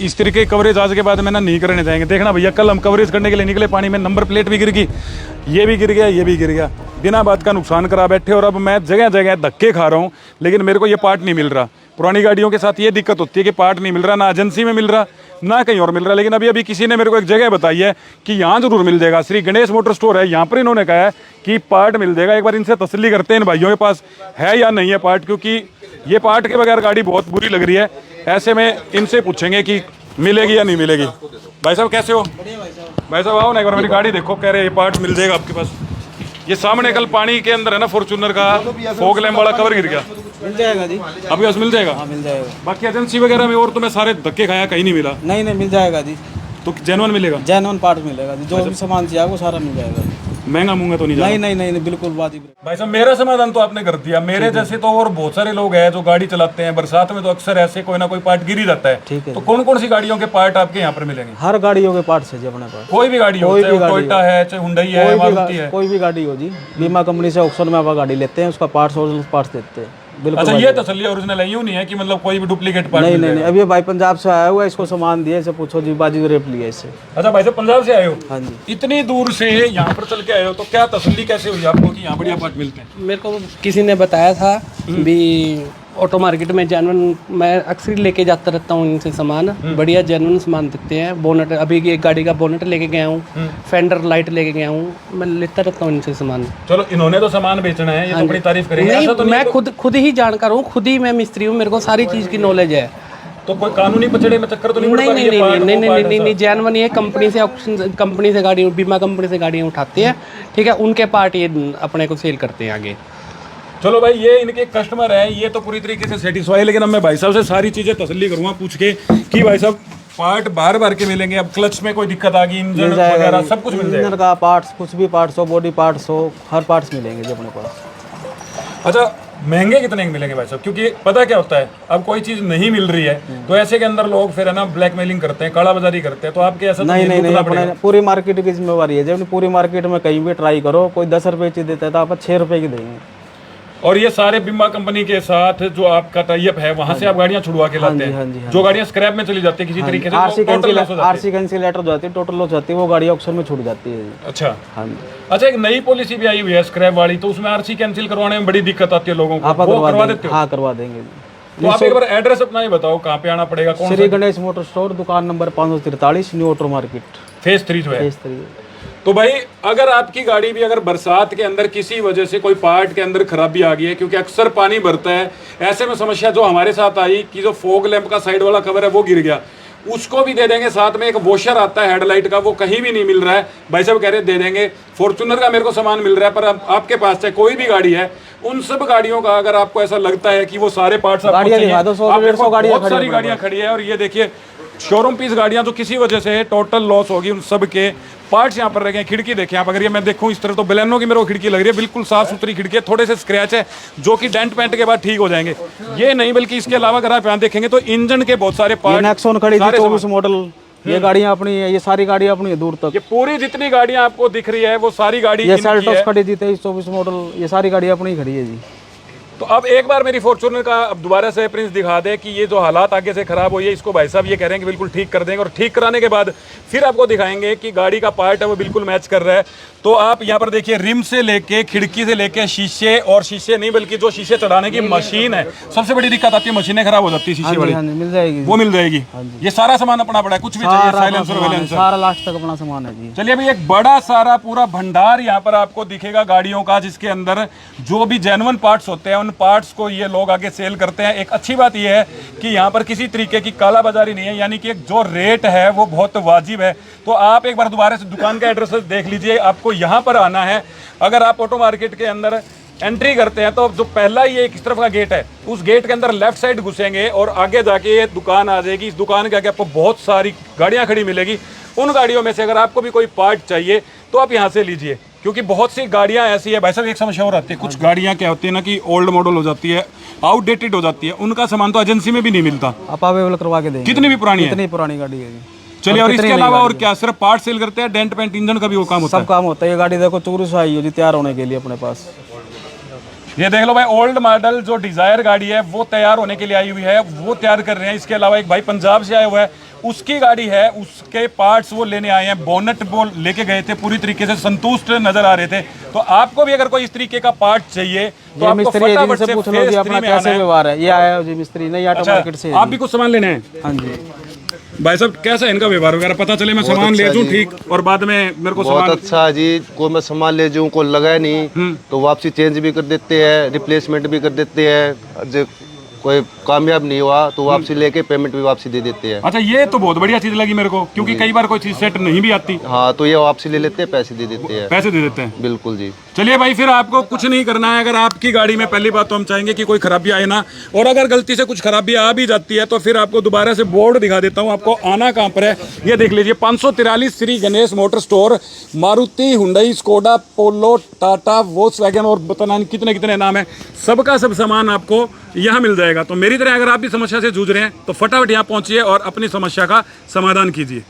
इस तरीके की कवरेज आज के बाद में ना नहीं करने जाएंगे। देखना भैया, कल हम कवरेज करने के लिए निकले, पानी में नंबर प्लेट भी गिर गई, ये भी गिर गया, ये भी गिर गया, बिना बात का नुकसान करा बैठे। और अब मैं जगह जगह धक्के खा रहा हूँ, लेकिन मेरे को ये पार्ट नहीं मिल रहा। पुरानी गाड़ियों के साथ ये दिक्कत होती है कि पार्ट नहीं मिल रहा, ना एजेंसी में मिल रहा, ना कहीं और मिल रहा। लेकिन अभी किसी ने मेरे को एक जगह बताई है कि यहाँ जरूर मिल जाएगा, श्री गणेश मोटर स्टोर है, यहाँ पर इन्होंने कहा है कि पार्ट मिल जाएगा। एक बार इनसे तसल्ली करते हैं इन भाइयों के पास है या नहीं है पार्ट, क्योंकि ये पार्ट के बगैर गाड़ी बहुत बुरी लग रही है। ऐसे में इनसे पूछेंगे कि मिलेगी या नहीं मिलेगी। भाई साहब कैसे हो? भाई साहब आओ ना एक बार, मेरी गाड़ी देखो, कह रहे ये पार्ट मिल जाएगा आपके पास। ये सामने कल पानी के अंदर है ना फॉर्च्यूनर का फॉग लैम्प वाला कवर गिर गया, मिल जाएगा जी, आपके पास मिल जाएगा? हाँ मिल जाएगा। बाकी एजेंसी वगैरह में और तो मैं सारे धक्के खाया, कहीं नहीं मिला। नहीं नहीं मिल जाएगा जी, तो जेन्युइन मिलेगा, जेन्युइन पार्ट मिलेगा जी, जो भी सामान चाहिए वो सारा मिल जाएगा। महंगा मूंगा तो नहीं जाएगा? नहीं बिल्कुल वाजिब। भाई साहब मेरा समाधान तो आपने कर दिया, मेरे जैसे तो और बहुत सारे लोग हैं जो गाड़ी चलाते हैं, बरसात में तो अक्सर ऐसे कोई ना कोई पार्ट गिर ही जाता है। ठीक है, तो कौन कौन सी गाड़ियों के पार्ट आपके यहाँ पर मिलेंगे? हर गाड़ियों के पार्ट है जी अपने पास, कोई भी गाड़ी हो, चाहे टोयोटा है, चाहे हुंडई है, मारुति है, कोई भी गाड़ी हो जी। बीमा कंपनी से ऑक्शन में आप गाड़ी लेते हैं, उसका पार्ट्स ओरिजिनल पार्ट्स देते हैं। बिल्कुल। अच्छा, ये तसल्ली ओरिजिनल है, यूं नहीं है कि मतलब कोई भी डुप्लीकेट पार्ट? नहीं, अभी भाई पंजाब से आया हुआ है, इसको सामान दिया, इसे पूछो जी, बाजी रेट लिया इससे। अच्छा भाई साहब पंजाब से आए हो? हाँ जी। इतनी दूर से यहाँ पर चल के आए हो, तो क्या तसल्ली कैसे हुई आपको कि यहाँ बढ़िया पार्ट मिलते हैं? मेरे को किसी ने बताया था भी ऑटो मार्केट में जेन्युइन, मैं अक्सर लेके जाता रहता हूँ इनसे सामान, बढ़िया जेन्युइन सामान देते हैं। बोनट, अभी एक गाड़ी का बोनट लेके गया हूँ, फेंडर लाइट लेके गया हूँ, मैं लेता रहता हूँ इनसे सामान। चलो, इन्होंने तो सामान बेचना है, ये तो बड़ी तारीफ करेंगे। नहीं, ऐसा तो मैं खुद ही जानकार हूँ, खुद ही मैं मिस्त्री हूँ, मेरे को सारी चीज़ की नॉलेज है। तो कोई कानूनी पचड़े में चक्कर तो नहीं? नहीं, जेन्युइन ये कंपनी से ऑप्शन, कंपनी से गाड़ी, बीमा कंपनी से गाड़ियाँ उठाते हैं, ठीक है, उनके पार्ट ये अपने को सेल करते हैं आगे। चलो भाई, ये इनके कस्टमर है, ये तो पूरी तरीके से सेटिस्फाई। लेकिन अब मैं भाई साहब से सारी चीजें तसल्ली करूंगा पूछ के कि भाई साहब पार्ट बार बार के मिलेंगे। अब क्लच में कोई दिक्कत आ गई, इंजन वगैरह सब कुछ मिल जाएगा? इंजन का पार्ट्स, कुछ भी पार्ट्स हो, बॉडी पार्ट्स हो, हर पार्ट्स मिलेंगे जी अपने पास। अच्छा, महंगे कितने के मिलेंगे भाई साहब? क्योंकि पता क्या होता है, अब कोई चीज नहीं मिल रही है तो ऐसे के अंदर लोग फिर है ना ब्लैकमेलिंग करते हैं, काला बाजारी करते हैं। तो आपके ऐसा नहीं, अपने पूरी मार्केट की जिम्मेवारी है। जब पूरी मार्केट में कहीं भी ट्राई करो, कोई 10 रुपए चीज देता है तो आप 6 रुपए की देंगे। और ये सारे बीमा कंपनी के साथ जो आपका टाइप है, वहां से आप गाड़ियां छुड़वा के लाते हैं? जो गाड़ियां स्क्रैप में चली जाती है किसी तरीके से, आरसी कैंसिल लेटर जो आती है, टोटल लॉस जाती है, वो गाड़ी ऑक्शन में छूट जाती है। अच्छा हाँ जी। अच्छा, एक नई पॉलिसी भी आई हुई है स्क्रैप वाली, तो उसमें आरसी कैंसिल करवाने में बड़ी दिक्कत आती है लोगों को, वो करवा देते हो? हाँ करवा देंगे। तो आप एक बार एड्रेस अपना ही बताओ, कहाँ पे आना पड़ेगा? श्री गणेश मोटर स्टोर, दुकान number 543, new auto market, phase 3 जो है। फेज 3। तो भाई अगर आपकी गाड़ी भी अगर बरसात के अंदर किसी वजह से कोई पार्ट के अंदर खराबी आ गई है, क्योंकि अक्सर पानी भरता है, ऐसे में समस्या जो हमारे साथ आई कि जो फॉग लैंप का साइड वाला कवर है वो गिर गया, उसको भी दे देंगे। साथ में एक वॉशर आता है हेडलाइट का, वो कहीं भी नहीं मिल रहा है, भाई साहब कह रहे दे देंगे। फॉर्च्यूनर का मेरे को सामान मिल रहा है, पर आपके पास चाहे कोई भी गाड़ी है, उन सब गाड़ियों का अगर आपको ऐसा लगता है कि वो सारे पार्ट्स बहुत सारी गाड़ियां खड़ी है। और ये देखिए शोरूम पीस गाड़ियां जो किसी वजह से टोटल लॉस होगी, उन सब के पार्ट्स यहाँ पर रखे। खिड़की देखें आप, अगर ये मैं देखूं इस तरह तो बेलेनो की मेरे को खिड़की लग रही है, बिल्कुल साफ सुथरी खिड़की है, थोड़े से स्क्रैच है जो कि डेंट पेंट के बाद ठीक हो जाएंगे। ये नहीं, बल्कि इसके अलावा अगर आप यहाँ देखेंगे तो इंजन के बहुत सारे पार्ट, नेक्सॉन खड़ी थी 24 मॉडल, ये गाड़ियाँ अपनी है, ये सारी गाड़ियाँ अपनी है दूर तक। ये पूरी जितनी गाड़ियाँ आपको दिख रही है वो सारी गाड़ी, ये सेल्टोस खड़ी थी 23-24 मॉडल, ये सारी गाड़ियाँ अपनी खड़ी है जी। तो अब एक बार मेरी फॉर्च्यूनर का अब दोबारा से प्रिंस दिखा दे कि ये जो हालात आगे से खराब हुई है, इसको भाई साहब ये कह रहे हैं कि बिल्कुल ठीक कर देंगे। और ठीक कराने के बाद फिर आपको दिखाएंगे कि गाड़ी का पार्ट है वो बिल्कुल मैच कर रहा है। तो आप यहाँ पर देखिए, रिम से लेके, खिड़की से लेके, शीशे, और शीशे नहीं बल्कि जो शीशे चढ़ाने की मशीन है, सबसे बड़ी दिक्कत आती है मशीनें खराब हो जाती है शीशे वाली, मिल जाएगी, वो मिल जाएगी। ये सारा सामान अपना पड़ा है, कुछ भी चाहिए, साइलेंसर, सारा लास्ट तक अपना सामान है जी। चलिए अभी एक बड़ा सारा पूरा भंडार यहाँ पर आपको दिखेगा गाड़ियों का, जिसके अंदर जो भी जेन्युइन पार्ट्स होते हैं, उन पार्ट्स को ये लोग आगे सेल करते हैं। एक अच्छी बात यह है कि यहाँ पर किसी तरीके की कालाबाजारी नहीं है, यानी कि जो रेट है वो बहुत वाजिब है। तो आप एक बार दोबारा से दुकान का एड्रेस देख लीजिए, आपको यहाँ पर आना है। अगर आप ऑटो मार्केट के अंदर एंट्री करते हैं तो जो पहला ये इस तरफ का गेट है, उस गेट के अंदर लेफ्ट साइड घुसेंगे और आगे जाके ये दुकान आ जाएगी। इस दुकान के आगे आपको बहुत सारी गाड़ियाँ खड़ी मिलेगी। उन गाड़ियों में से अगर आपको भी कोई पार्ट चाहिए तो आप यहाँ से लीजिए, क्योंकि बहुत सी गाड़ियाँ ऐसी है। भाई साहब एक समस्या और आती है, कुछ गाड़ियाँ क्या होती है ना कि ओल्ड मॉडल हो जाती है, आउटडेटेड हो जाती है, उनका सामान तो एजेंसी में भी नहीं मिलता। आप अवेलेबल करवा के देंगे, कितनी भी पुरानी है, कितनी पुरानी गाड़ी है। चलिए, और इसके अलावा और क्या, सिर्फ पार्ट सेल करते हैं? डेंट पेंट इंजन का भी वो काम होता है? सब काम होता है। ये गाड़ी देखो चूरू से आई है जी, तैयार होने के लिए अपने पास। ये देख लो भाई, ओल्ड मॉडल जो डिजायर गाड़ी है वो तैयार होने के लिए आई हुई है, वो तैयार कर रहे हैं। इसके अलावा एक भाई पंजाब से आया हुआ है, उसकी गाड़ी है, उसके पार्ट्स वो लेने आए हैं, बोनट वो लेके गए थे, पूरी तरीके से संतुष्ट नजर आ रहे थे। तो आपको भी अगर कोई इस तरीके का पार्ट चाहिए तो ये आपको मिस्त्री है, फटाफट जिनसे से पूछ लो कि फेस अपना 3 में कैसे आना है। व्यवहार है। ये आया है जी मिस्त्री, नहीं ऑटो अच्छा, मार्केट से है आप जी। भी कुछ सामान लेने हैं? हाँ जी। भाई साहब कैसा है इनका व्यवहार वगैरह, पता चले मैं सामान ले दूं ठीक, और बाद में मेरे को बहुत सामान अच्छा है जी। कोई मैं सामान ले जाऊँ, कोई लगा नहीं तो वापसी चेंज भी कर देते हैं, रिप्लेसमेंट भी कर देते हैं। जो कोई कामयाब नहीं हुआ तो वापसी लेके पेमेंट भी वापसी दे देते हैं। अच्छा, ये तो बहुत बढ़िया चीज लगी मेरे को, क्योंकि कई बार कोई चीज सेट नहीं भी आती, हाँ, तो ये वापसी ले लेते हैं, पैसे दे देते हैं। पैसे दे देते हैं। बिल्कुल जी। चलिए भाई, फिर आपको कुछ नहीं करना है। अगर आपकी गाड़ी में, पहली बात तो हम चाहेंगे कि कोई खराबी आए ना, और अगर गलती से कुछ खराबी आ भी जाती है तो फिर आपको दोबारा से बोर्ड दिखा देता हूँ, आपको आना कहाँ पर है ये देख लीजिए। 543 Shri Ganesh motor store, Maruti, Hyundai, Skoda, Polo, Tata, Volkswagen और पता नहीं कितने कितने नाम है, सबका सब सामान आपको यहाँ मिल जाएगा। तो मेरी तरह अगर आप भी समस्या से जूझ रहे हैं तो फटाफट यहाँ पहुँचिए और अपनी समस्या का समाधान कीजिए।